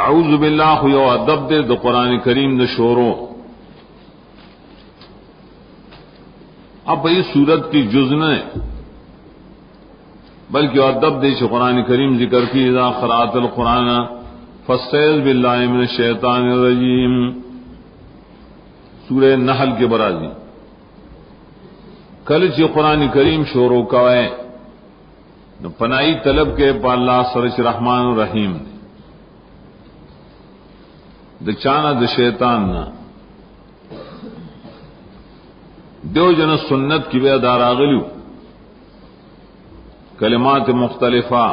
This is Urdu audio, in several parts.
اعوذ باللہ یو ادب دے دو قرآن کریم دے شوروں. اب یہ صورت کی جز نہ بلکہ ادب دے چھ قرآن کریم ذکر کی اذا قرأت القرآن فاستعذ باللہ من الشیطان الرجیم. سورہ نحل کے برازی کل چھ قرآن کریم شروع کوئے پناہی طلب کے پا اللہ سرچ رحمان الرحیم دچانا د شیطان نہ دیو جن سنت کی بے دار آغلیو کلمات مختلفہ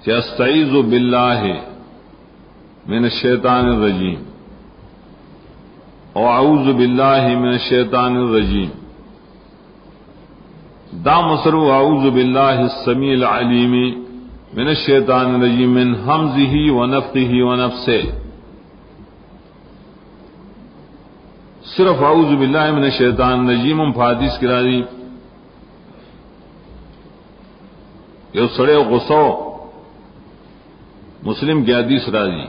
کہ استعیذ باللہ من الشیطان الرجیم او اعوذ باللہ من الشیطان الرجیم. دا مصرو اعوذ باللہ السمیع العلیم من الشیطان الرجیم من حمزہ ونفخہ ونفثہ. صرف اعوذ باللہ من الشیطان الرجیم حدیث کی راضی یہ سڑے غصو مسلم کی حدیث راضی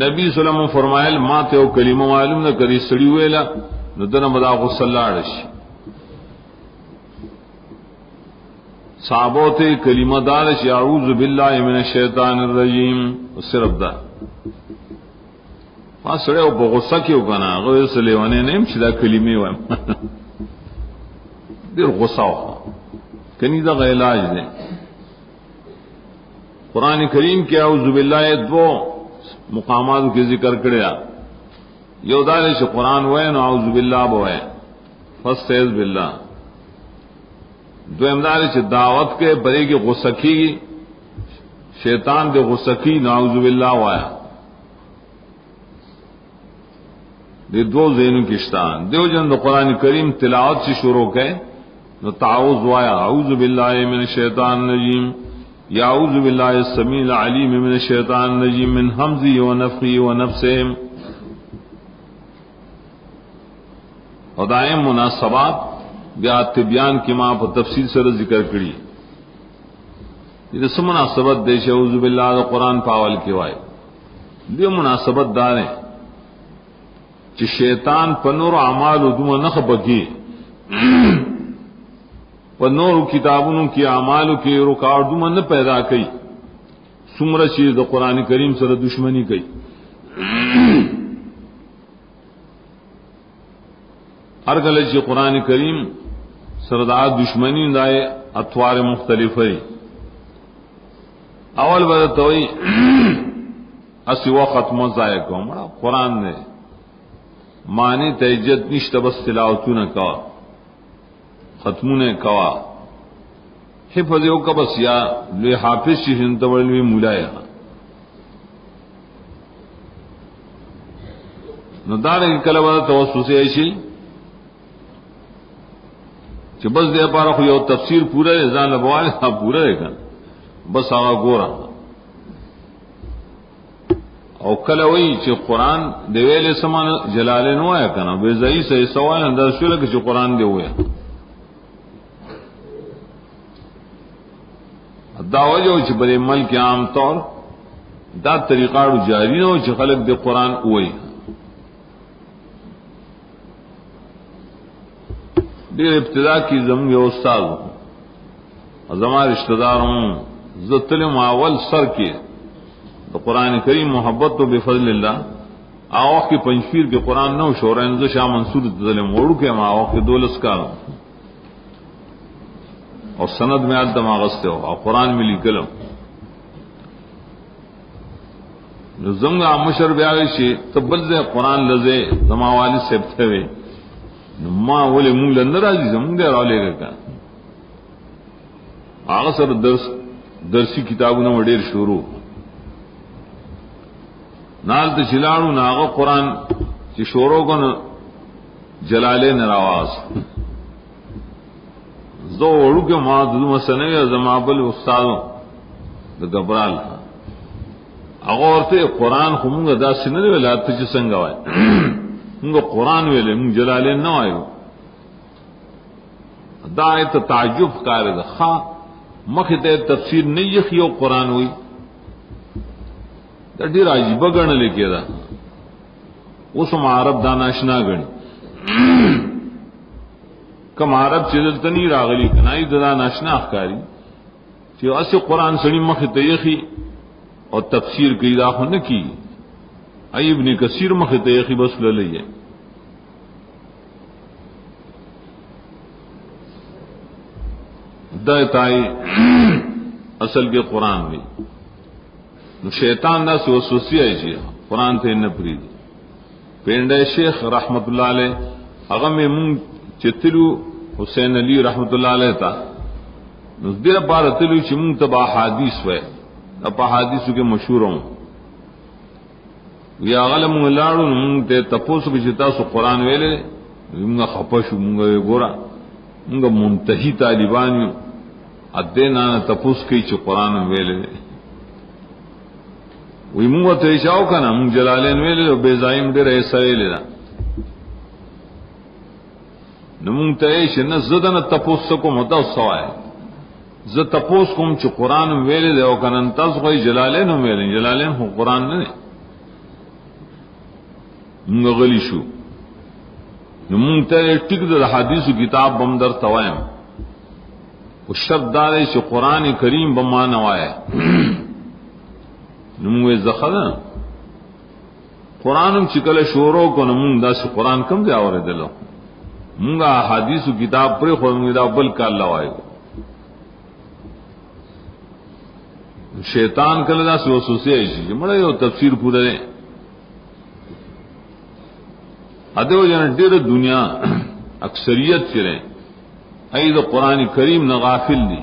نبی صلی اللہ علیہ وسلم فرمائل ما تے او کلمہ معلوم نہ کری سڑی ویلا نو دنا بدا غصہ لاڑش صحابہ تے کلمہ دارش اعوذ باللہ من الشیطان الرجیم صرف دا ما سڑے او غصہ کیوں کنا غیر سلیوانے نیم چدا کلمے و دیر غصہ کنی دا علاج دے. قرآن کریم کے اعوذ باللہ دو مقامات کے ذکر کریا یو دارے چھ قرآن وین اعوذ باللہ بوئے فاستعذ باللہ. دو امدارے چھ دعوت کے برے کی غصکی شیطان دے غصکی اعوذ باللہ وایا دے دو زینو کشتان دیو جن دو قرآن کریم تلاوت سے شروع کے نو تعوذ وایا اعوذ باللہ من الشیطان الرجیم یا اعوذ باللہ السمیع العلیم من الشیطان الرجیم من حمزہ ونفخہ ونفثہ. اور دائم مناسبات بیا تبیان کی ماں پر تفصیل سے ذکر کری یہ سب مناسبت دے چھ اعوذ باللہ دا قرآن پاول کی وائے دیو مناسبت داریں چھ شیطان پنور اعمال ادوم نخ بگی پنور کتابوں کی اعمال کی رکاوٹ دوم نہ پیدا کئی سمر چیز دا قرآن کریم سر دشمنی کئی. ہر گلے چھ قرآن کریم سردار دشمنی دائے اتوار مختلف ہے. اول بدتوئی اسی وقت مزائے کو قرآن نے معنی تیجت نشت بس تلاوتو نہ کوا ختمو نے کوا حفظ یو کا بس یا لوی حافظ چی ہنتوڑلوی مولایا نو دارے کی کلبہ توسوسی ایشی چی بس دے پارا خو یو تفسیر پورا ہے زان لبوالے ہاں پورا ہے کن بس آگا گورا او کله وی چې قرآن دی ویلې سمان جلالین وایا کنه به زئی سه سوال انداز شو لکه چې قرآن دی ویا دا وجه چې بلې ملک عام طور دا طریقہ جاری نو چې خلق دی قرآن وای ډیر ابتدا کی زموږ یو استاد زما رشتہ داروں زتل اول سر کې تو قرآن کریم محبت تو بفضل اللہ آواق کی پنجفیر کے قرآن نو شورینز شاہ منصور ظلم وڑو کے ماں کے دولس کا اور سند میں آدم آغستے ہو اور قرآن میں لکلم زمگا مشر بیاوشی تبلزے قرآن لزے زما والد سے بتھوے ماں بولے منگ لندر آجی زمگ دے راولے گا آغا سر درسی کتابوں نے وڈیر شروع نال تے چلاڑو ناغو قرآن چی شورو کو جلالے نراواز زو اڑو کے ماں دو مسنوی زمابل استادوں دا گبرال تھا اغورتے قرآن خو مونگا دا سنر ویلے آتا چی سنگا وائے مونگا قرآن ویلے مونگ جلالے نو آئے دا آیت تعجب کارے دا خواہ مخیط تفسیر نہیں یخیو قرآن ہوئی دا ډیر عجیب ګڼل کېده. اوس هم عرب دا ناشنا ګڼي. کم عرب چې دلته نه راغلي کنه ای دا ناشنا ښکاري چې اصل قرآن سړي مخ ته یخي او تفسیر کوي دا خو نه کی ای ابن کثیر مخ ته یخي بس للی دا تای اصل کے قرآن میں نو شیطان دا سو وسوسه ای قرآن ته نه پری پینڈے شیخ رحمت اللہ علیہ هغه مون چتلو حسین علی رحمت اللہ علیہ تا نو دیر بار تلو چې مون تبا حدیث وای په حدیثو کې مشهور هم وی هغه مون لاړو مون ته تاسو به چې تاسو قرآن ویلې موږ خپشو موږ ګورا موږ منتهی طالبان یو ادینا تاسو کې چې قرآن ویلې وی مونږ ته شاو کنه مونږ جلالین ویلې او بے زایم ډېر ایسا ویلې دا نو مونږ ته یې نه زدن تاسو کوم دا سوای ز تاسو کوم چې قرآن ویلې او کنه تاسو خو جلالین ویلې جلالین خو قرآن نه مونږ غلی شو نو مونږ ته ټیک د حدیثو کتاب بم در توایم او شرط دار چې قرآن کریم بما نوای نموے زخدا قرآن چکل شورو کو نمون دا سے قرآن کم دے آورے دلو مونگا حدیث و کتاب پر خود مونگا دا بل کا اللہ آئے گا شیطان کل دا سے وسوسے ایسی مڑا یہ تفسیر پورا دے ادھو جانا دیر دنیا اکثریت چرے ای دا قرآن کریم نغافل دی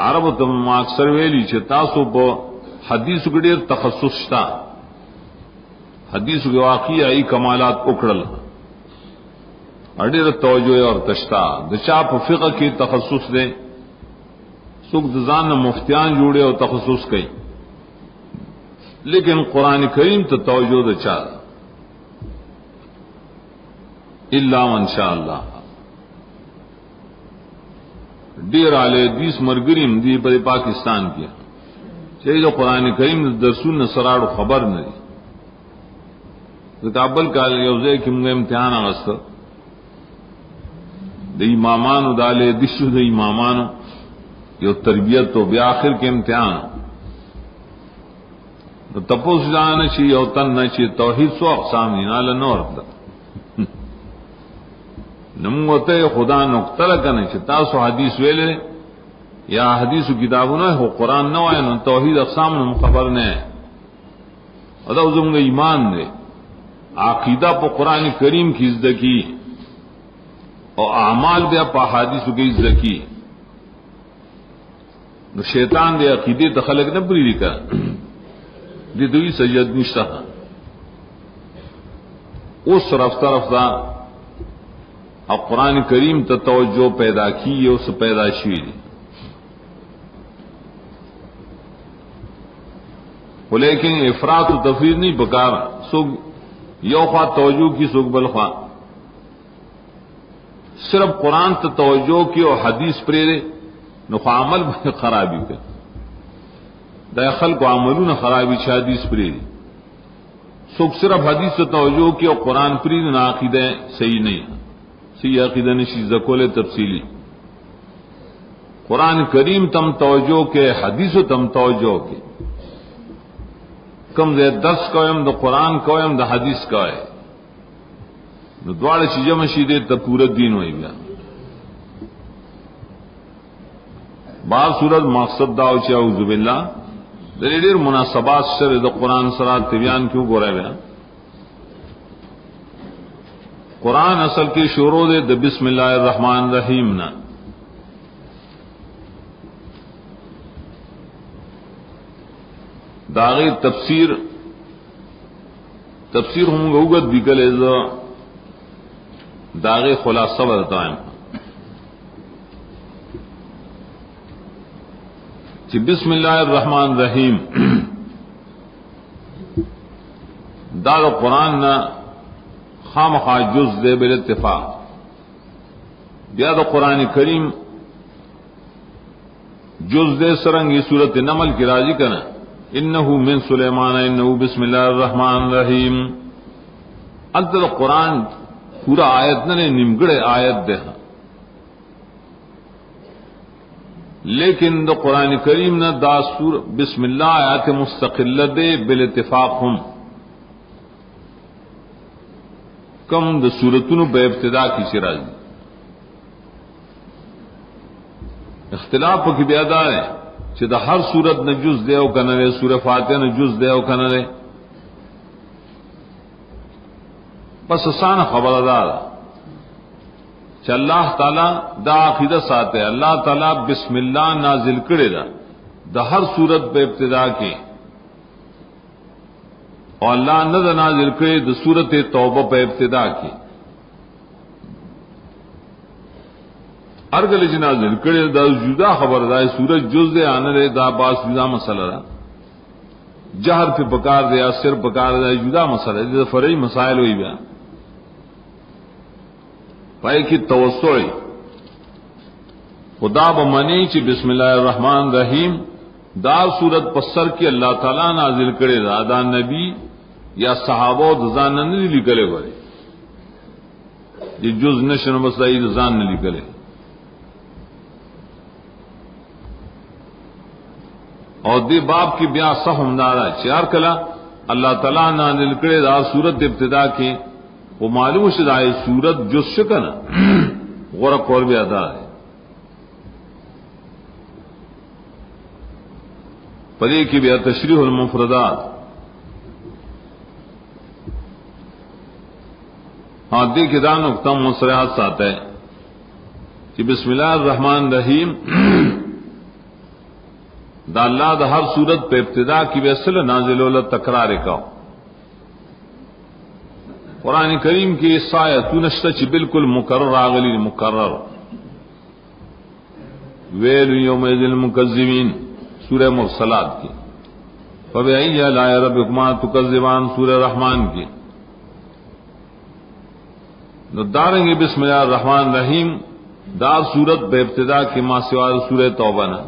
عرب تم اکثر ویلی چھ تاسو پا حدیث کو ډیر تخصص شتا حدیث کے واقعی ای کمالات اکڑل ډیر توجہ اور تشتا د چا په فقہ کې تخصص دے سوق د ځان مفتیان جوړے او تخصص کوي لیکن قرآن کریم ته توجہ د چا الا ان شاء الله ډیر علی حدیث مرګریم دی په پاکستان کې چې جو قرآن کریم درسون سراړو خبر نه دي د کابل کال یو ځای کې موږ امتحان اغسته د امامانو د علی دشو د امامانو یو تربیت تو بیا اخر کې امتحان نو تپوس ځان شي یو تن نه چې توحید سو اقسام نه له نور ده نموته خدا نقطه کنه چې تاسو حدیث ویلې یا حدیث و کتابونه ہو قرآن نہ وائن توحید اقسام نہ خبر نے ادا زمگ ایمان دے عقیدہ پا قرآن کریم کی ازدکی اور اعمال بیا پا حدیث کی ازدکی نو شیطان دے عقیدے تخلق نہ بری لکا دی دوی سجد نشتا اس رفتہ رفتہ اب قرآن کریم تا توجہ پیدا کی اس پیدا شوی لیکن افراط و تفرید نہیں بکار سوگ یو خواہ توجہ کی سوگ بل خواہ صرف قرآن تا توجہ کی اور حدیث پریرے نخواہ عمل خرابی کر دا خلق و عملون خرابی چھ حدیث پریرے سوگ صرف حدیث تا توجہ کی اور قرآن پرید نا عقیدہ صحیح نہیں صحیح عقیدہ نشی زکول تفصیلی قرآن کریم تم توجہ کے حدیث تم توجہ کے کم دے درس کویم دا قرآن کویم دا حدیث کوئے نو دوار چی جمع شیدے تا پورا دین ہوئی بیا بعض صورت مقصد داو چی اعوذ باللہ دلی دیر مناسبات سر دا قرآن سرات تبیان کیوں گو رہے بیا قرآن اصل کے شروع دے دا بسم اللہ الرحمن الرحیم نا داغی تفسیر ہوں گا اگت بھی کلے داغی خلاصہ بتائیں کہ بسم اللہ الرحمن الرحیم داغ قرآن نہ خام خواہ جز دے بالاتفاق بیا دا قرآن کریم جز دے سرنگ یہ صورت نمل کی راضی کرنا انه من سلیمان انه بسم اللہ الرحمن الرحیم. البتہ قرآن پورا آیت نہ نمگڑے آیت دے، لیکن دا قرآن کریم نہ دا سور بسم اللہ آیات مستقل دے بالاتفاق ہم کم دا سورتن بے ابتدا کی سراج. اختلاف کی بیادا ہے کہ دا ہر سورت نہ جز دے او کنرے، سورہ فاتحہ نہ جز دے او کنرے. بس آسان خبردار کہ اللہ تعالی دا عقیدہ ساتھ ہے، اللہ تعالی بسم اللہ نازل کرے دا ہر سورت بے ابتدا کی، اور اللہ نہ دا نازل کرے دا سورت توبہ بے ابتدا کی. ارگل جی نازل کرے دا جدا خبردار سورت جز دے آنے دے دا باس جدا مسئلہ رہا، جہر پہ پکار دے سر پکار دے جدا مسئلہ ہے، دا فرعی مسائل ہوئی بیان پائے کی توسعی خدا بمانی چی بسم اللہ الرحمن الرحیم دار صورت پسر کی اللہ تعالیٰ نازل کرے دا نبی یا صحابہ دزان نہ لکلے گئے، یہ جز نشن مسائی دزان نہ لکلے. اور دی باب کی بیان صحم دارا چیار کلا اللہ تعالیٰ نازل کرے دا صورت ابتدا کی وہ معلوم شدہ ہے سورت جز شکن غرق اور بھی ادا ہے. پدے کی بھی تشریح المفردات. ہاں دیکھ دا نقطہ مصرحات ساتھ ہے کہ بسم اللہ الرحمن الرحیم دا اللہ دا ہر صورت پہ ابتدا کی ویسل نازل اللہ تکرار کا. قرآن کریم کی سایت نشتہ چی بالکل مکرر آگلی مکرر ویل یومئذ للمکذبین سورہ مرسلات کی، فبأی آلاء ربکما تکذبان سورہ رحمان کی. دارنگی بسم اللہ الرحمن الرحیم دار سورت بے ابتدا کی ما سوا سورہ توبہ نہ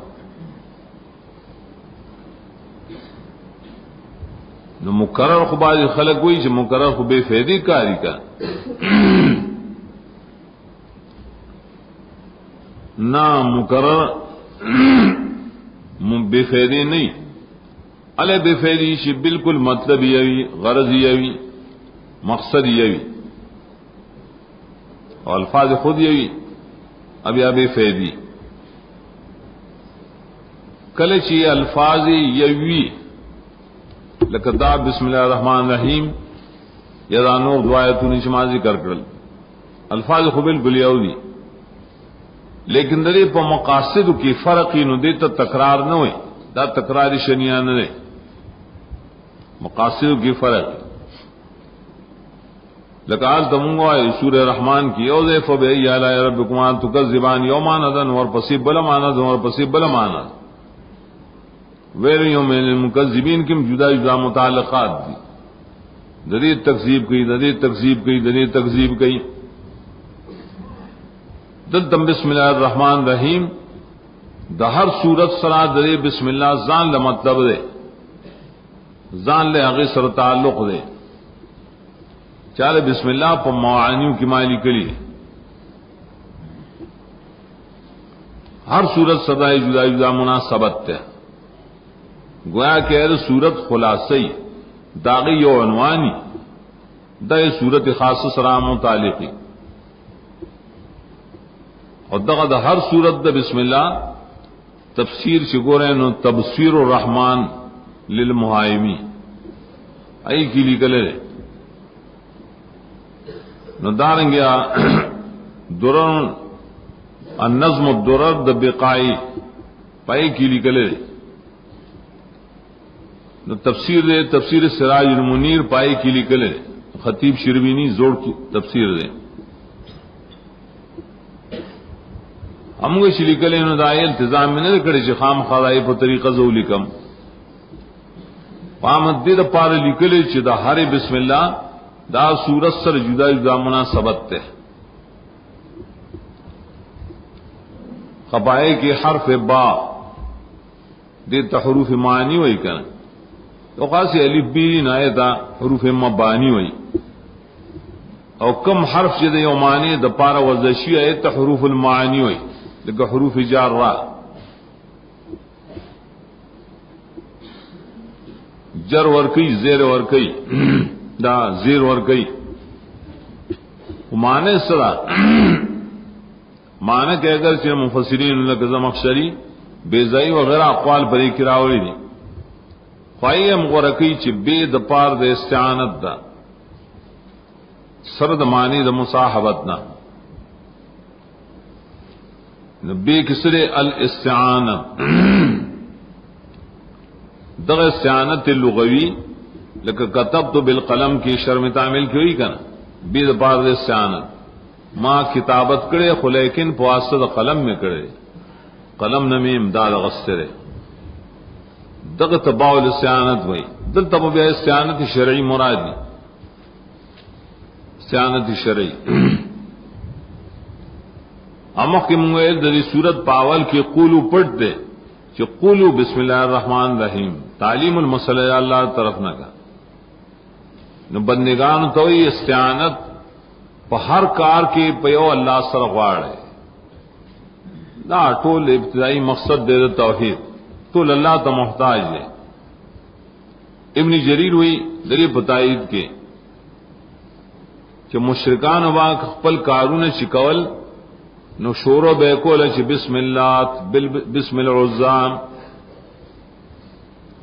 نو مقرر خباز خلق ہوئی جو مقرر خو بے فیدی کاری کا نہ مقرر بے فیدی نہیں، علی بے فیدی شی بالکل مطلب یوی غرض یوی مقصد یوی اور الفاظ خود یوی. اب یا بے فیدی کلچی الفاظ یوی لکدا بسم اللہ الرحمن الرحیم یا نور دعایتون اجماع ذکر کرل الفاظ خبل گلیاودی، لیکن دلی پا مقاصد کی فرقی نو دیتا تکرار نہ ہوئی، دا تکراری شنیان نہ مقاصد کی فرق. لکال تمونگو آئی سورہ رحمان کی اوزے فبئی آلاء ربکما تکذبان یومان ادن اور پسی بلماند اور پسی بلماند ویل یوم للمکذبین کم جدا جدا متعلقات دی، دلیل تکذیب کی دلیل تکذیب کی دلیل تکذیب کی. دلتم بسم اللہ الرحمن الرحیم دا ہر صورت سرا دلیل بسم اللہ زان لمطلب دے، زان لے اغی سر تعلق دے. چالے بسم اللہ پا معانیوں کی معنی کلی ہر صورت صدای جدا جدا مناسبت تے، گویا کہ ایر صورت خلاصی داغی یو عنوانی دا صورت خاص سرا متعلقی. اور دغا دا ہر صورت دا بسم اللہ تفسیر چگو رہے نو تبصیر الرحمن للمحائمی ای کی لی کلے نو دارنگیا درر النظم الدرر دا بقائی پائی کی لی کلے نو تفسیر دے تفسیر سراج المنیر پائی کی لی کلے خطیب شربینی زوڑ کی تفسیر دے ہمگے چلی کلے نو دائی التزام میں نہ کرے چھ خام خدائی پر طریقہ زو لکم پامد دے دا پار لکلے چھ دا ہر بسم اللہ دا سورت سر جدا جدا مناسبت تے. خبائے کے حرف با دے تحروف معنی ہوئی کنا تو خاصی الف بی نائے تا حروف مبانی ہوئی او کم حرف جدے یو معنی د پارا وزشی ہے تا حروف المعانی ہوئی لکہ حروف جار را جر ورکی زیر ورکی دا زیر ورکی معنی سرا معنی کہ اگر سے مفسرین لکہ زمخشری بیزائی وغیرہ اقوال بری کراولی دی خواہیم غرقی چی بے د پار د استعانت دا سرد معنی د مصاحبتنا بے کسر الاستعانت دغ استعانت لغوی لکہ کتبت بالقلم کی شرم تعمیل کی ہوئی کنا بے د پار د استعانت ما کتابت کرے خو لیکن پواسطہ د قلم میں کرے قلم نمی امداد غسترے دغ تباو الاستعانت ہوئی دل تب بیا استعانت شرعی مرادی استعانت شرعی امخ کی منگویل دری صورت پاول کی قولو پڑھ دے کہ قولو بسم اللہ الرحمن الرحیم تعلیم المسئلہ اللہ طرف نہ کا نو بندگان توئی استعانت پا ہر کار کے پیو اللہ سر غوار ہے دا ټول ابتدائی مقصد دے توحید ټول اللہ تا محتاج ہے ابن جریر ہوئی دری بتائید کے کہ مشرکان واق خپل کارون چکول نو شورو بیکول چ بسم اللہ بسم العزام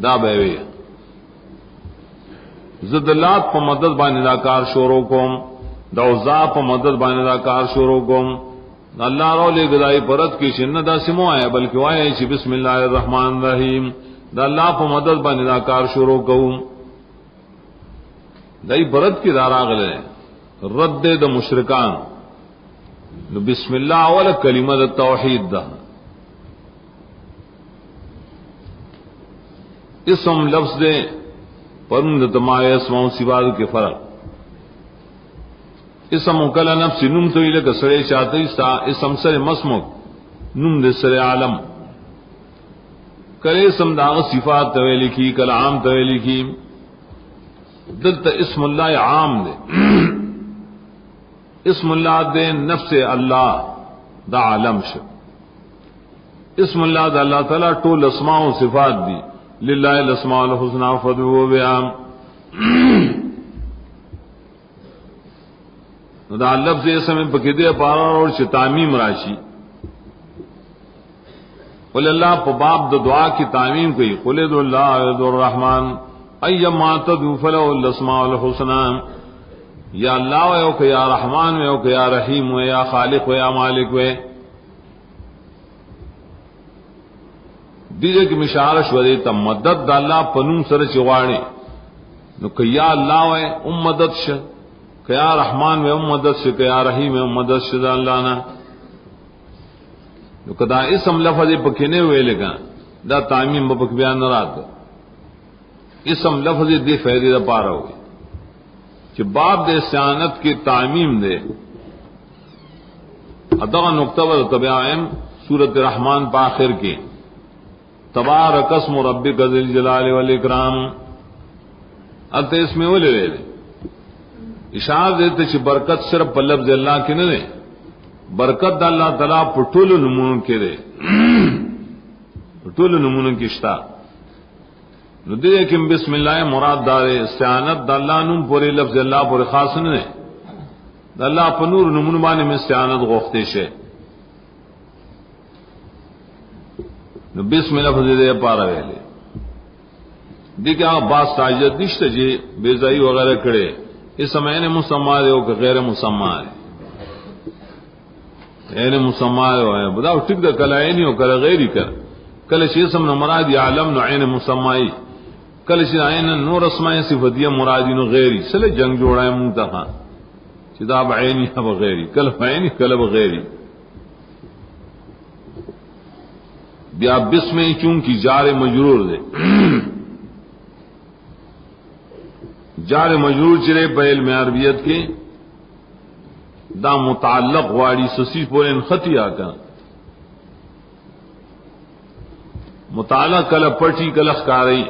دا بیوی زدلات پا مدد باندې دا کار شروع کوم دا عزا پا مدد باندې دا کار شروع کوم اللہ رو لے گدائی پرت کی شن دا سمو آئے بلکہ وائے چی بسم اللہ الرحمن الرحیم دا اللہ پا مدد باندې دا کار شروع کوم دائی پرت کی دارا غلے رد دا مشرکان نو بسم اللہ اول کلمہ دا توحید دا اسم لفظ دے پرند تمائے اسماؤں سواد کے فرق اسم کلا نفس نم تو لکه سړی چاته ستا اسم سره مسموک نم د سره عالم کله اسم دا صفات ته لیکي کله عام ته لیکي دلته اسم الله عام دے اسم الله دے نفس الله دا عالم شو اسم الله دا اللہ تعالی ټول اسماء او صفات دی لله الاسماء الحسنى فادعوه بها دا لفظ اسم پکې دې پارا اور چې تعمیم راشي ول الله په باب د دعا کی تعمیم کوي قل ادعوا الله ادعوا الرحمن ايما تدعوا فله الاسماء الحسنى یا اللہ و کہ یا رحمان و کہ یا رحیم و یا خالق و یا مالک و دیجے کہ مشارش ودی تم مدد د اللہ پنوم سره چواڑی نو کہ یا اللہ و مدد ش کہ یا رحمان و مدد ش کہ یا رحیم و مدد ش اللہ نا نو کدا اسم لفظ پکنے ہوئے لگا دا تعمیم بک بیان نہ رات اسم لفظ دی فائدے دا پارا ہوئی کہ باب دے سیانت کی تعمیم دے ادغا نقطہ و طبعائم سورت رحمان پاخر کی تبارک اسم ربک ذی الجلال والاکرام ات اس میں ولے لے اشارہ دیتے چھ برکت صرف پر لفظ اللہ کی نہ دے برکت دا اللہ تعالی پٹول نمون کے دے پٹول نمون کی شتا نو دے کہ بسم اللہ مراد دار استعانت دا اللہ نوم پورے لفظ اللہ پورے خاص نے دا اللہ پر نور نمون بانے میں استعانت غوختے شے نو بسم اللہ لفظ دے پارا ویلے دیکھا باس تاجت نشتا جی بیزائی وغیرہ کڑے اس سمے نے مسمع دے ہو کہ غیر مسمع ہے این مسمع ہے بتاؤ ٹک دا کل عینی ہو کل غیری کر کل شیسم نو مراد عالم نو عین مسمعی کل شی عین نور اسماء صفاتیہ مرادی نو غیری سلے جنگ جوڑا ہے منتہا کتاب عینی ہے بغیری کل عینی کل بغیری بیا بسم چونکہ جار مجرور دے جار مجرور چرے پہل میں عربیت کے دا متعلق واڑی سسی پورے خطی آکا مطالعہ کل پٹی کلخ کاری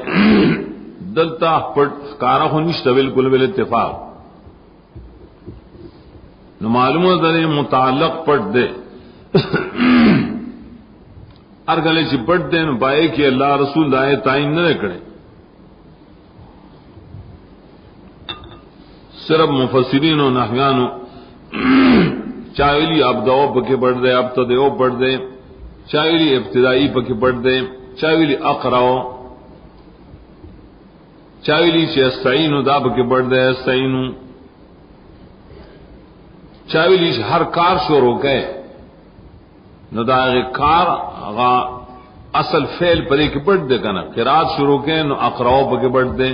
دلتا پٹ کارا خو نشتا بالکل بال اتفاق نو معلوم ہے متعلق پٹ دے ہر گلے چی پٹ دے نو پائے کہ اللہ رسول دائے تعین نہ کرے صرف مفسرین و نحویانو چاویلی ابداؤ پکے پڑھ دے ابتداؤ پڑھ دے چاویلی ابتدائی پکے پڑھ دے چاویلی اقراؤ چاویلی چی استعینو دا پکے پڑھ دے استعینو چاویلی چی ہر کار شروع کئے نو دا کار اغا اصل فعل پرے کی پڑھ دے کنا قرات شروع کئے نو اقراؤ پکے پڑھ دے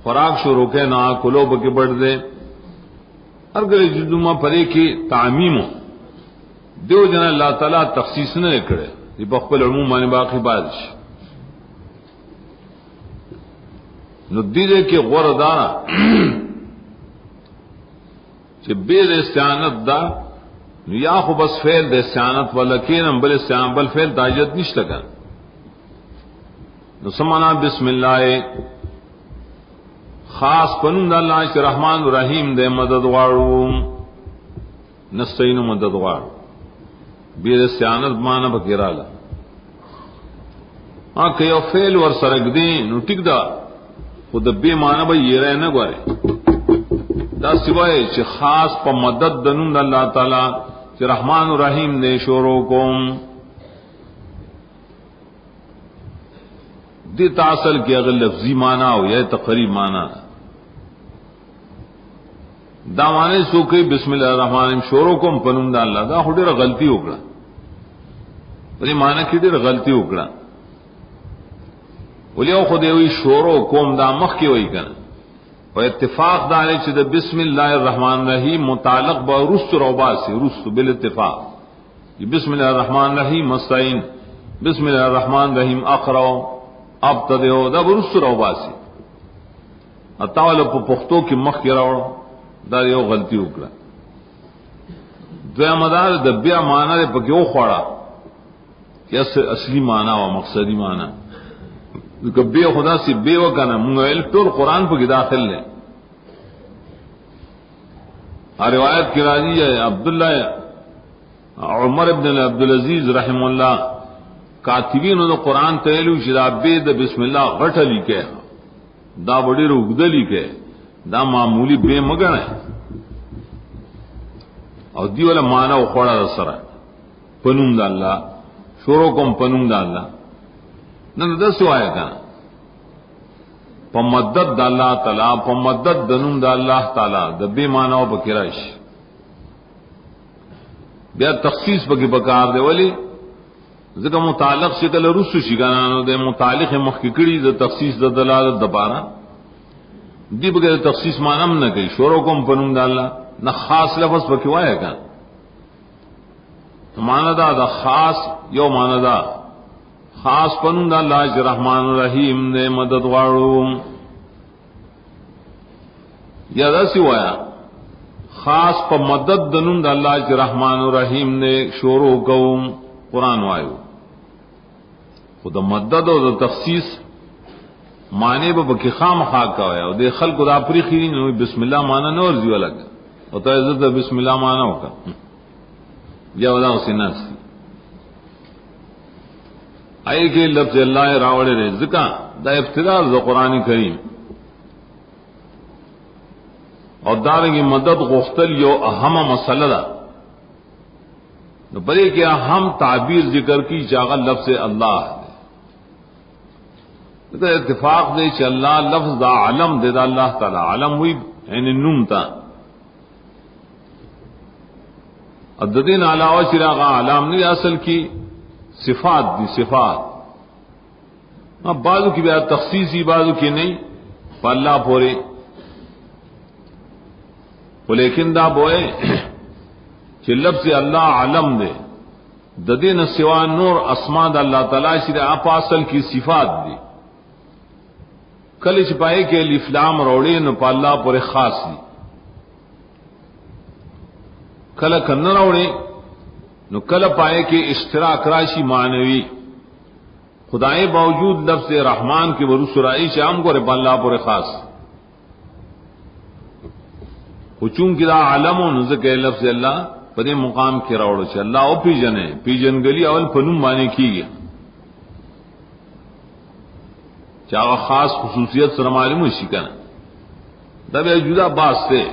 خوراک شروع کئے نو آکلو پکے پڑھ دے ہر گلے جدوما پرے کی تعمیم دیو جنا اللہ تعالی تخصیص نہ کرے یہ بخبل عموم معنی باقی بادش نو دیدے کہ غور دارا کہ بیر استعانت دا یا خو بس فعل دے استعانت ولکن بل استعانت بل فعل داجت نشتا کن نو سمانا بسم اللہ خاص پنون دا اللہ چی رحمان و رحیم دے مدد غارو نستعین مدد غارو بیر استعانت مانا بکیرالا کہ یو فعل ور سرک دیں نو ٹک دا خود بے مانا با یہ رہے نہ گوارے دا سوائے چی خاص پا مدد دنون دا اللہ تعالی چی رحمان و رحیم دے شورو کوم دی تاصل کی اگر لفظی مانا ہو یا تقریب مانا دا مانے سو کئی بسم اللہ الرحمن الرحیم شورو کوم پنون دا اللہ دا خود را غلطی اکڑا بلی مانا کی دیر غلطی اکڑا ولی او خود اوی شورو کوم دا مخ کی وئی کنا و اتفاق دارے چی دا بسم اللہ الرحمن الرحیم متعلق با رست روبا سے رست بالاتفاق یہ بسم اللہ الرحمن الرحیم مستعین بسم اللہ الرحمن الرحیم اقرأ ابتدئ دا رست روبا سے اتاولا پا پختو کی مخ کی روڑ دا یو غلطی اکڑا دویا مدار دا بیا مانا دے پا کیو خوڑا کہ اصلی مانا و مقصدی مانا بے خدا سے بے وکانا منگویل ٹور قرآن پہ کی داخل لیں روایت کی راضی ہے عبداللہ عمر ابن عبدالعزیز رحم اللہ کاتبین انہوں قرآن تیلو شدا بے دا بسم اللہ غٹ علی کے دا بڑی رگدلی کے دا معمولی بے مگن ہے اور دی والا مانا اخوڑا دا سرا پنوم دا اللہ شورو کم پنوم دا اللہ نہ دس آئے کنا پا مدد دا اللہ تعالی پا مدد دنم دا اللہ تعالی دا بے معنی پا کرائش بیا تخصیص پا کی بکار دے ولی ذکر متعلق شکل رسو شکانانو دے متعلق مخککڑی دا تخصیص دا دلالت دبارا دی بگر تخصیص معنی نہ کئی شورو کم پنم دا اللہ نہ خاص لفظ پا کیوائے کنا معنی دا خاص یو معنی دا خاص پنون دا اللہ چی رحمان الرحیم نے مدد غارو یا دا سوایا خاص پا مدد دنون دا اللہ چی رحمان الرحیم نے شورو قوم قرآن وایو خود مدد و دا تخصیص معنی با بکی خام خاک کا ویا دے خلق دا پری خیرین بسم اللہ معنی نور زیو لگا و تا عزت دا بسم اللہ معنی ہوکا یا ودا اسی ناس تھی آئے کہ لفظ اللہ راوڑے رہے ذکا دا ابتدار دا قرآن کریم اور دارنگی مدد غختل یو اہم مسئلہ دا بلے کہ اہم تعبیر ذکر کی چاغل لفظ اللہ دے اتفاق دے چ اللہ لفظ دا علم دے دا اللہ تعالی علم ہوئی یعنی نوم تا عددین علاوہ چراغا علام نہیں اصل کی صفات دی صفات اب بعضو کی بات تخصیصی بعضو کی نہیں پا اللہ پورے لیکن دا بوئے کہ لفظ اللہ علم دے ددین سوا نور اسماء دا اللہ تعالی شری آپ اصل کی صفات دی کل چھپائے کہ الف لام روڑے نو پا اللہ پورے خاص دی کل کن روڑے نو کل پائے کہ اشتراک راشی معنوی خدای باوجود لفظ رحمان کی ورس رائی شام کو رب اللہ پر خاص چون کی دا عالم و نزک لفظ اللہ پدے مقام کی راوڑ چ اللہ او پی جنے پی جن گلی اول پنم معنی کی گیا چاہا خاص خصوصیت سر معلوم ہوئی کنا تب جدا باس سے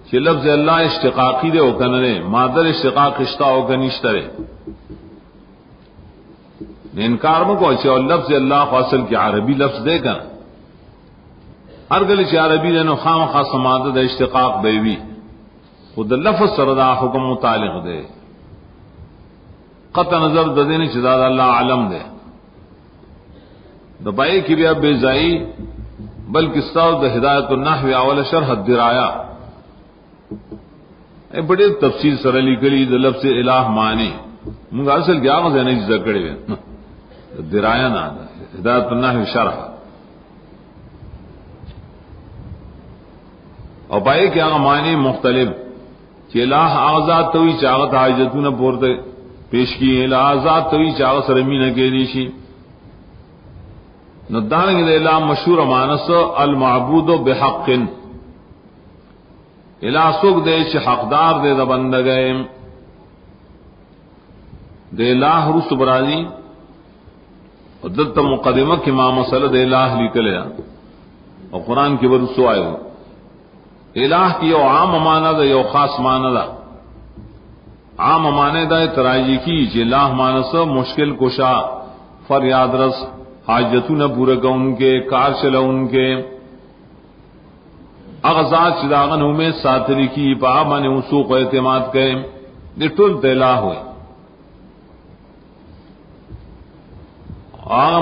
کہ لفظ اللہ اشتقاقی دے او کننے مادر اشتقاق اشتا او کنیشترے انکار مکو اچھے اور لفظ اللہ فاصل کی عربی لفظ دے کنا ہر گلی چی عربی دے نو خام خاص مادر اشتقاق بیوی خود لفظ سردا حکم متعلق دے قطع نظر ددین چزاد اللہ عالم دے دبائی کی بھی اب بیزائی بلکہ استاذ ہدایت النحو اول شرح الدرایا اے بڑے تفصیل سر علی کلی لفظ الہ معنی منگا اصل کیا غزہ نہیں ذکرے درایا نہ ہدایت النحو شرح اور بھائی کیا معنی مختلف کہ الہ آزاد توی چاغت حاجتوں پورتے پیش کی الہ آزاد توی چاغت سرمی نہ کے دیشی ندانگ دے الہ مشہور مانس المعبود بحق الہ سوک دے چ حقدار دے دا بندگے دے الہ رس برازی دلتا مقدمہ کی ما مسئلہ دے الہ لکلیا اور قرآن کی برسو آئے ہو الہ کی یو عام معنی دا یو خاص معنی دا عام معنی دا تراجی کی چ الہ مانس مشکل کشا فریاد رس حاجتوں نہ پورا کا ان کے کار چلا ان کے اغزاد چداغن میں ساتری کی پابان وسوق و اعتماد کے نٹول تلا ہوئے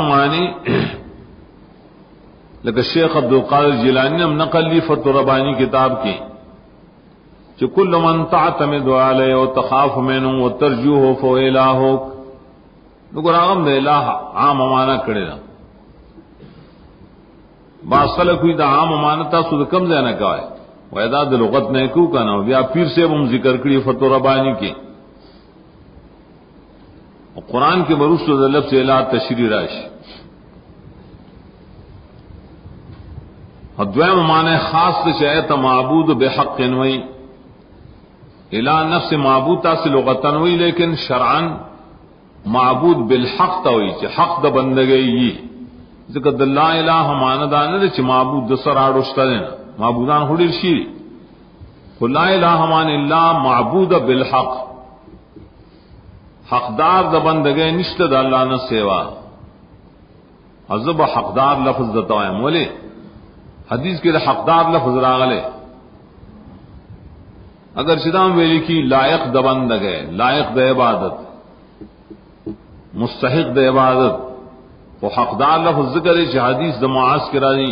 معنی لیکن شیخ عبد القادر جیلانی نے نقل لی فتح ربانی کتاب کی کہ کل من تعتمد علیہ وتخاف منه وترجوه فإلهك نگر آغم دے الہ عام امانہ کڑے دا بعض خلق ہوئی دا عام امانہ تا سو دا کم زینا کہا ہے ویداد لغت نیکو کا نا بیا پیر سے ہم ذکر کری فتح ربانی کی اور قرآن کے بروس دا لفظ الہ تشریح راش اور دویم امانہ خاص تا چاہتا معبود بحق انوئی الہ نفس معبود تا سے لغتن ہوئی لیکن شرعن معبود بالحق تا ہوئی چھ حق دا بندگی یہ ذکر دا لا الہ ماندان دے چھ معبود دا سر آڑوشتا دینا معبودان خوڑیر شیری لا الہ مان اللہ معبود بالحق حقدار دا بندگی نشت دا اللہ نہ سیوا عذب حقدار لفظ دتا ہے مولے حدیث کے حقدار لفظ راغلے اگر شدام ویلی کی لائق دا بندگی لائق دا عبادت مستحق دے عبادت وہ حقدار لفظ ذکر ہے حدیث دا معاذ کے راضی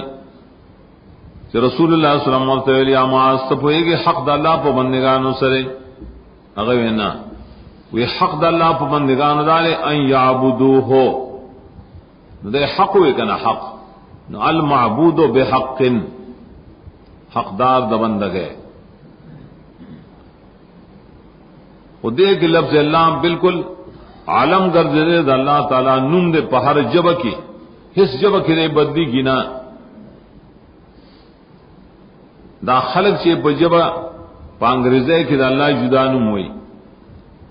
کہ رسول اللہ صلی اللہ علیہ وسلم معاذ تب ہوئے گی حق دا اللہ پہ بندگانو سرے اگر نا وہ حق دا اللہ پہ بندگانو دالے ان یعبدو ہو دے حق ہوئے کنا حق المعبود بحق حقدار دا بندگے وہ دے کہ لفظ اللہ بالکل عالم گرد دے دا اللہ تعالی نم دے پہر جب کی حس جب کی دے بدلی گنا دا خلق چے بجب پانگریزے کی دا اللہ جدا نم ہوئی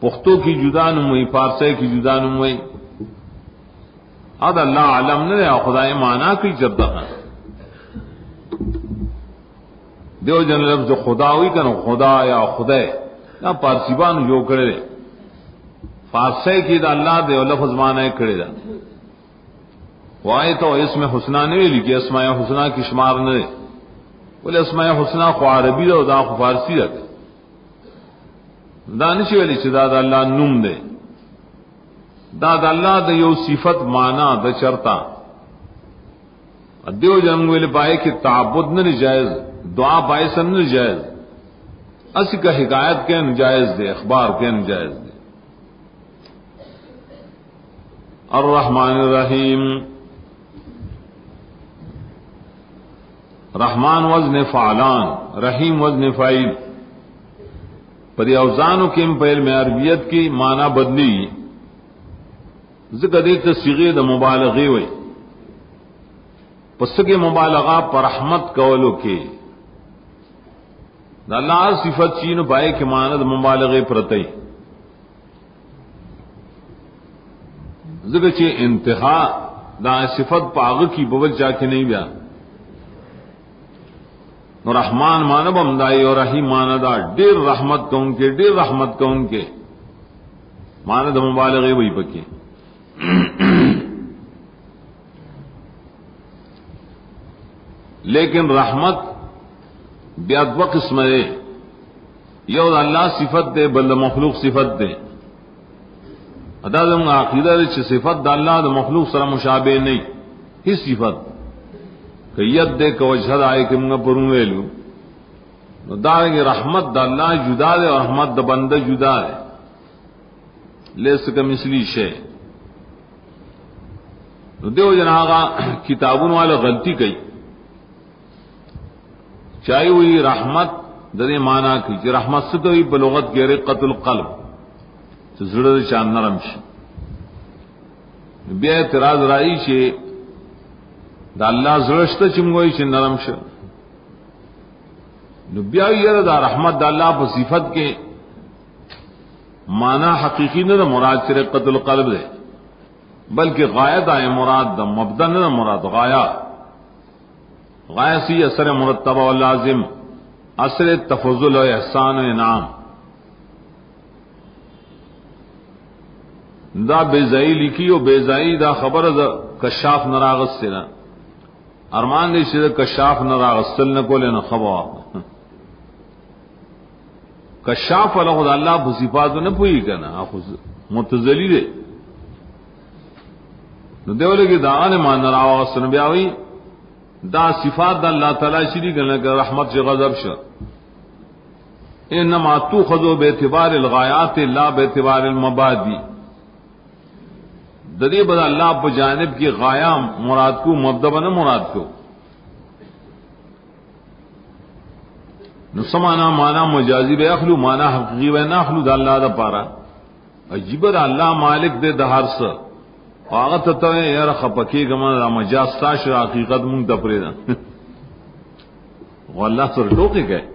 پختو کی جدا نم ہوئی پارسے کی جدا نم ہوئی اد اللہ عالم نے خدای مانا کی جب دیو جن لفظ خدا ہوئی کنو خدا یا خدے نہ پارسیبان جو کرے فارسے کی دا اللہ دے لفظ معنی کھڑے دا وائے تو اسم حسنہ نہیں لکھی اسماء حسنہ کی شمار نہ بولے اسماء حسنہ خو عربی دا دا خو فارسی دا دانش ویلی چدا دا اللہ نم دے دا اللہ دے یو صفت معنی دا چرتا دیو جنگ ویلی پائے کہ تعبد نہ جائز دعا پائے سن نہ جائز اسی کا حکایت کے نجائز دے اخبار کے نجائز دے الرحمن الرحیم رحمان وزن فعلان رحیم وزن فعیل پر اوزانوں کے پہل میں عربیت کی معنی بدلی ذکر دیتے صیغے دا مبالغی ہوئی پس کے مبالغہ پر رحمت کولو کے دا اللہ صفت چین پائے کے معنی دا مبالغے پرتئی ذکر چی انتہا دا صفت پاغ کی بوجہ کے نہیں بیا رحمان مانا بمدائی اور رحیم مانا دا دیر رحمت کو ان کے دیر رحمت کو ان کے مانا دا مبالغے وہی پکی لیکن رحمت بیادو قسم ہے یو دا اللہ صفت دے بل دا مخلوق صفت دے ادا دا منگا عقیدہ دے چھ صفت دا اللہ دا مخلوق سر مشابہ نہیں ہی صفت کہ ید دے کہ وجہد آئے کہ منگا پرون ویلو نو دارنگی رحمت دا اللہ جدا دے اور رحمت دا بندہ جدا دے لیس کا مثلی شے نو دیو جناغا کتابون والا غلطی کئی چاہی ہوئی رحمت دے مانا کی کہ رحمت سے تو ہی بلغت کے رقت القلب زڑ چاند نرم شي بیا اعتراض رائی چې دا الله زړشته چمغوي چې نرم شه نو بیا یې دا رحمت د الله په صفت کې معنی حقیقی نه مراد چې رقت القلب ده بلکہ غایہ دا مراد دا مبدا نه مراد غایہ سی اثر مرتبہ و لازم اثر تفضل و احسان و انعام دا بیزائی لکھی و بیزائی دا خبر دا کشاف نراغت سے نا ارمان دے سے کشاف نراغت سل نکو لینا خبر کشاف والا خدا اللہ بصفاتو نہ پوئی کرنا متزلی دے نو دیو لگی دا آنے مان نراغت سن بیاوی دا صفات دا اللہ تعالی شری کرنا کہ رحمت سے غضب شا انما توخذو بیعتبار الغایات لا بیعتبار المبادی ددی بدا اللہ پر جانب کی غایہ مراد کو مبدب نہ مراد کو نسمانا مانا مجازی بے اخلو مانا حقیقی بے ناخلو دا اللہ دا پارا عجیب دا اللہ مالک دے دہر سا آغت تتوے یار خپکی گمان دا مجاز ساش حقیقت مونگ تپری دا واللہ سر ٹوکے گئے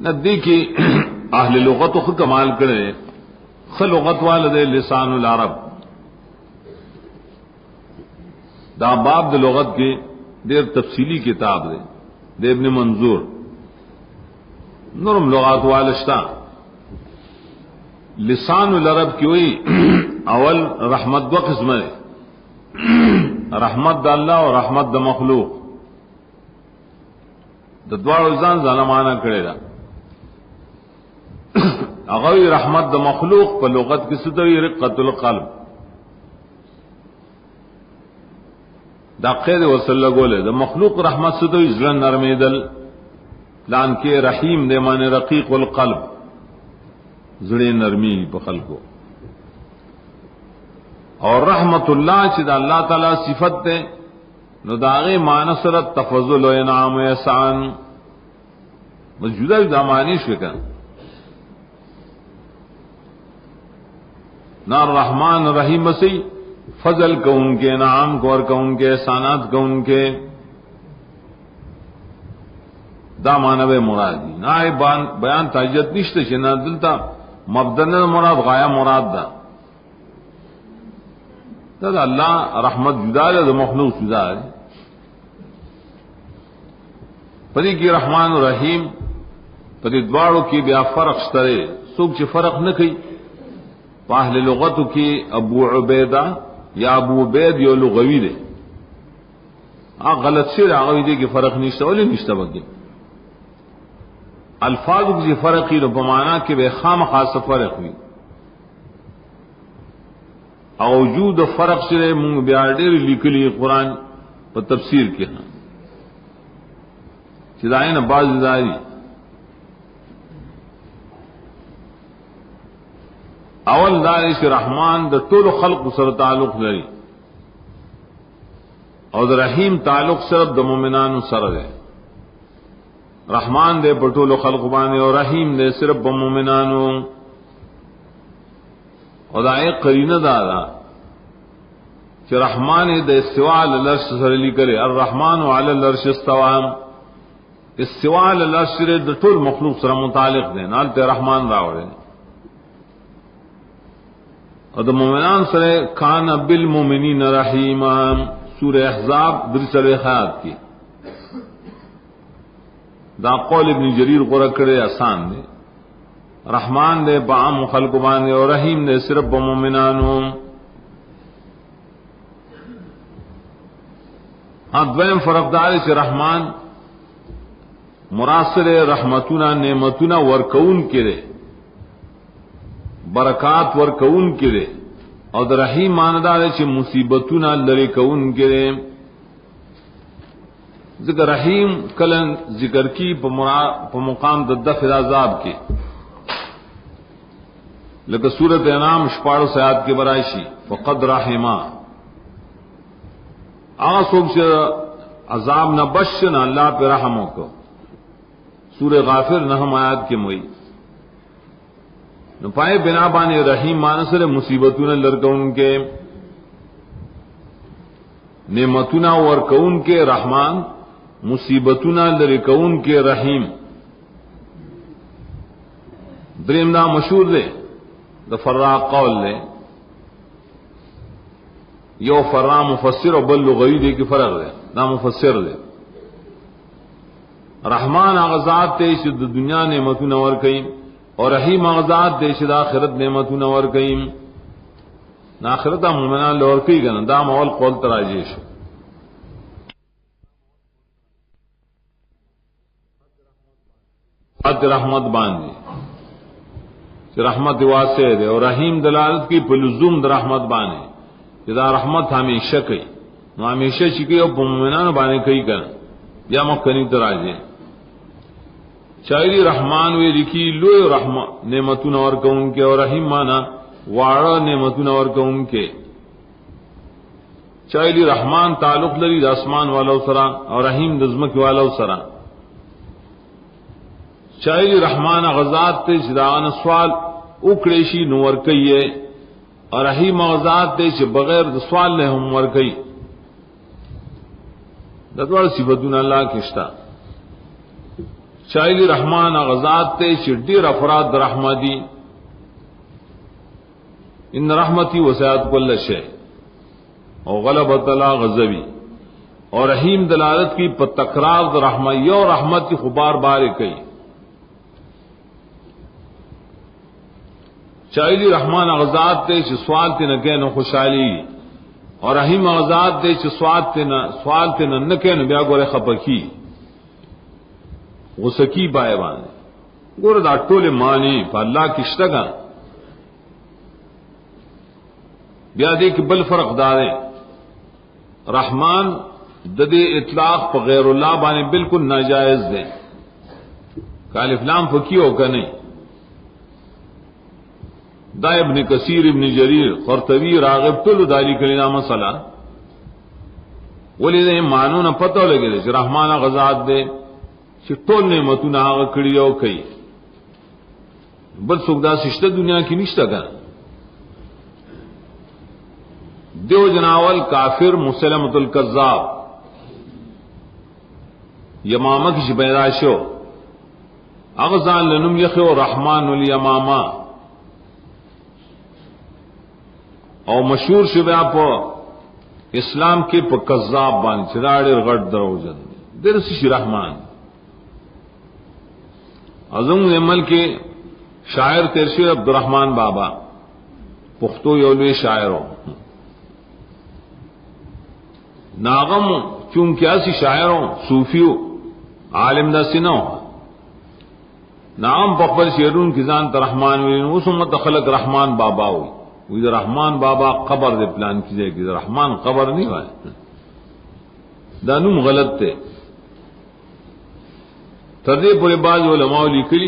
ندی کی اہل لغت خود کمال کرے خلغت والد لسان العرب دا باب دا لغت کی دیر تفصیلی کتاب دے ابن منظور نرم لغات والشتا لسان العرب کی ہوئی اول رحمت دو قسم ہے رحمت دا اللہ اور رحمت دا مخلوق دا دوار ازان ظالمانہ کرے دا اغوی رحمت دا مخلوق پر لغت کی ستوی رقت القلب دا قید وصل لگولے دا مخلوق رحمت ستوی زلن نرمی دل لان کے رحیم دے مانے رقیق القلب زڑے نرمی بخل کو اور رحمت اللہ چی دا اللہ تعالی صفت دے نو داغی مانسرت تفضل و انعام و احسان مجھودا دا معنیش بکن نار رحمان رحیم بسی فضل کو ان کے انعام کو اور کو ان کے احسانات کو ان کے دا معنی مرادی نا بیان تاجت نشتے چنا دلتا مبدن مراد غایہ مراد دا اللہ رحمت جدا ہے دا مخلوق جدا ہے پدی کی رحمان و رحیم پدی دوارو کی بیا فرق شترے سوک چی فرق نہ کئی پاہل لغتو کی ابو عبیدہ یا ابو عبید یو لغوی دے غلط سے راغوی دے کہ فرق نشتا ولی نشتا بگی الفاظ کی فرق ہی رو بمانا کہ بے خام خاص فرق ہوئی وجود فرق سے منگ بیاڈیر لکلی قرآن پر تفسیر کے ہاں چدائن باز داری اول داری سے رحمان دا طول خلق سر تعلق لری اور دا رحیم تعلق صرف دا مومنان سر ہے رحمان دے پٹول خلق بانے اور رحیم دے صرف مومنانو اور دائیں قرینہ دادا کہ رحمان د استواء علی العرش سره لیکل الرحمن علی العرش استوى استواء علی العرش د ټول مخلوق سره متعلق دی نال ته رحمان راوړي او د مومنان سره کان بالمؤمنین رحیما سورہ احزاب درسل خیات کی دا قول ابن جریر قرأ کرے آسان دے رحمان دے بعام خلق باندے اور رحیم دے صرف بمومنانو ہاں دویم فرق دار سے رحمان مراسل رحمتنا نعمتنا ورکون کرے برکات ورکون کرے اور در رحیم ماندار چھ مصیبتنا لری کون کرے ذکر رحیم کلن ذکر کی پا مقام دفع العذاب کی لکہ سورۃ انعام شپاڑو سیاد کے برائشی وقد رحما آغا سوک سے عذاب نہ بشن اللہ پہ رحموں کو سورہ غافر نہم آیات کے موئی پائے بنا بانے رحیم مانسر مصیبتون لرکون کے نعمتنا ورکون کے رحمان مصیبتنا لرکون کے رحیم دریم دا مشہور دے دا فرا قول لے یو فرا مفسر اور بل لغوی دے کی فرق دے دا مفسر دے رحمان اغزاد تے شد دنیا نعمتنا ورکیم اور رحیم اغزاد دے شد آخرت نعمتنا ورکیم نا آخرت مومنان لورکی گنا دا مول قول تراجیش حد رحمت باندھی رحمت واسع دے اور رحیم دلالت کی پلزوم در رحمت بانے دا رحمت ہمیشہ کئی نو ہمیشہ چکی اور مومنان بانے کئی کر یا مکنی تراجے شاعری رحمان وی لکھی لوی رحمت نعمتون اور کون کے اور رحیم مانا واڑا نعمتون اور کون کے شاعری رحمان تعلق لری آسمان والا سرا اور رحیم دزمک والا سرا شاعری رحمان غزات تے جدان سوال اکڑیشی نور کئیے اور رحیم غزات تے چ بغیر سوال نے ہم ور کئی دتوار صفاتون اللہ کشتا شاعری رحمان غزات تے چ ډیر افراد رحمتی ان رحمتی وسعت کل شیء او غلبت لا غضبی اور رحیم دلالت کی پر تکرار رحمت یو رحمت کی خبار بار کئی شاعری رحمان اغزاد تے چ سوال تے نہ کہنو خوشحالی اور رحیم اغزاد تے چ سوال تے نہ کہنو بیا گورے خپکی غسکی بائے بانے گور دا ٹول مانی پ اللہ کشتگا بیا دیکھ بل فرق دارے رحمان ددے اطلاق پہ غیر اللہ بانے بالکل ناجائز دے کالف لام فکی ہو کا نہیں دا ابن کثیر ابن جریر قرطبی راغب طول داری کلینا مسئلہ ولی دے معنو نہ پتہ لگے دے کہ رحمانہ غزات دے کہ ٹول نعمتوں نہ آغا کڑی ہو کئی بل سکدا سشتہ دنیا کی نشتہ کا دیو جناول کافر مسلمۃ الکذاب یمامہ کی پیدائشو اغزان لنم یخو رحمان الیمامہ اور مشہور شبہ پا اسلام کے پا کذاب بان چراڑی غٹ درو جن درسی رحمان عظم عمل کے شاعر ترشیر عبد الرحمان بابا پختو یولوی شاعروں ناغم چونکہ ایسی شاعروں صوفیوں عالم دا سنو نام پخبر شیرون کی زان رحمان وین اس امت خلق رحمان بابا ہوئی وہ رحمان بابا قبر دے پلان کی جائے گی رحمان قبر نہیں ہوئے دانوم غلط تھے تردے پورے بعض علماء لکھی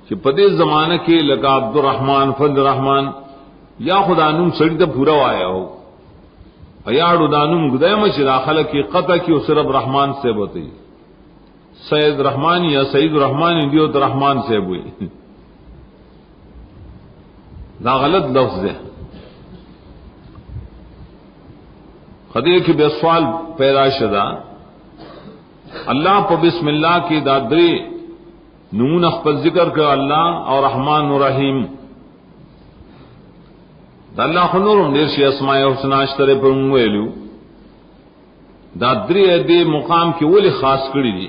کہ پدے زمانہ کے لگا عبد الرحمان فضل الرحمان یا خدا نوم سڑی تو پورا آیا ہو ایاڑو دانوم گدے مچلا خلق کی قطع کی صرف رحمان سے بتی سید رحمان یا سعید الرحمان دیو رحمان سے ہوئی دا غلط لفظ ہے. خدیجہ کی بے سوال پیدا شدہ اللہ پا بسم اللہ کی دادری نمون اخبر ذکر کر اللہ اور رحمان و رحیم دا اللہ خنورم دیرشی اسماء حسنہ اشترے پر انویلو دادری دے مقام کی ولی خاص کری دی.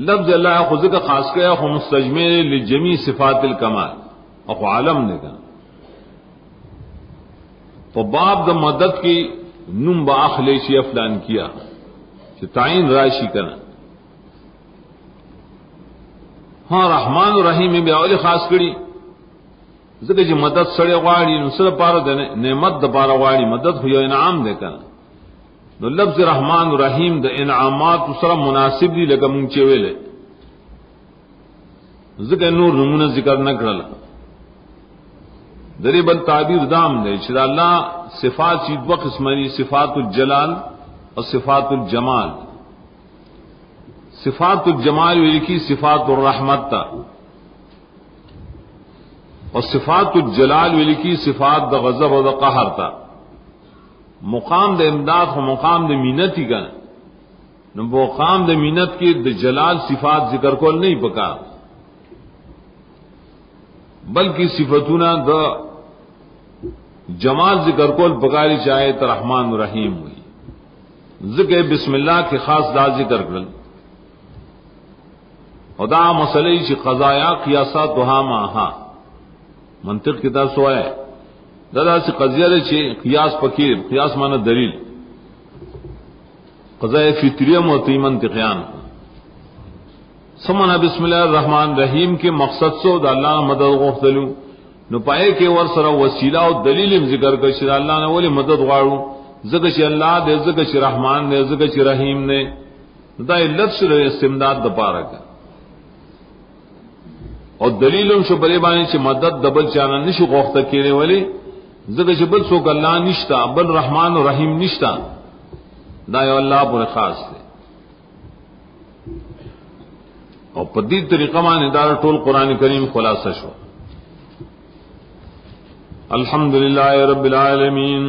لفظ اللہ خو ذکر خاص کیا خو مستجمع لجمی صفات الکمال اخو عالم نے کہا تو باب دا مدد کی نم با اخلیشی افلان کیا کہ تعین راشی کرنا. ہاں رحمان و رحیم میں بھی اولی خاص کری ذکر جی مدد سڑے غاڑی نصر پارا دے نعمت دا پارا غاڑی مدد ہوئی انعام دے کرنا. نو لفظ رحمان و رحیم دا انعامات سر مناسب دی لگا منچے ویلے ذکر نور نمونہ ذکر نہ کرلا. دری بل تعبیر دام دے چرا اللہ صفات چیز دو قسمانی صفات الجلال اور صفات الجمال. صفات الجمال ویلکی صفات الرحمت تا اور صفات الجلال ویلکی صفات دا غضب و دا قہر تا. مقام دا امداد و مقام دا مینت ہی کا مقام دا مینت کی دا جلال صفات ذکر کول نہیں پکا بلکہ صفتنا دا جمال ذکر کول پکاری چاہے تو رحمان و رحیم ہوئی. ذکر بسم اللہ کے خاص دا ذکر کرل خدا مسئلہ چی قضایا قیاسات دوہا ماہا منطق کی طرف سو ہے دادا سے قضیہ چی قیاس پکیر قیاس مانا دلیل قضاء فطریم و تیمن تقیان سمنا بسم اللہ الرحمن الرحیم کے مقصد سو دا اللہ نے مدد غفتلو نو پائے کے ور سر وسیلہ و دلیل ذکر کر چی اللہ نے ولی مدد غاڑو ذکر چی اللہ دے ذکر چی رحمان دے ذکر چی رحیم دے دا لفظ استمداد دا پارا کا اور دلیلوں شو بلے بانی چی مدد دبل چانا نشو غفت کینے والی ذکر چی بل سوک اللہ نشتا بل رحمان و رحیم نشتا دا یو اللہ پر خاص دے. اور پدید طریقہ مانے دار طول قرآن کریم خلاصہ شو. الحمدللہ رب العالمین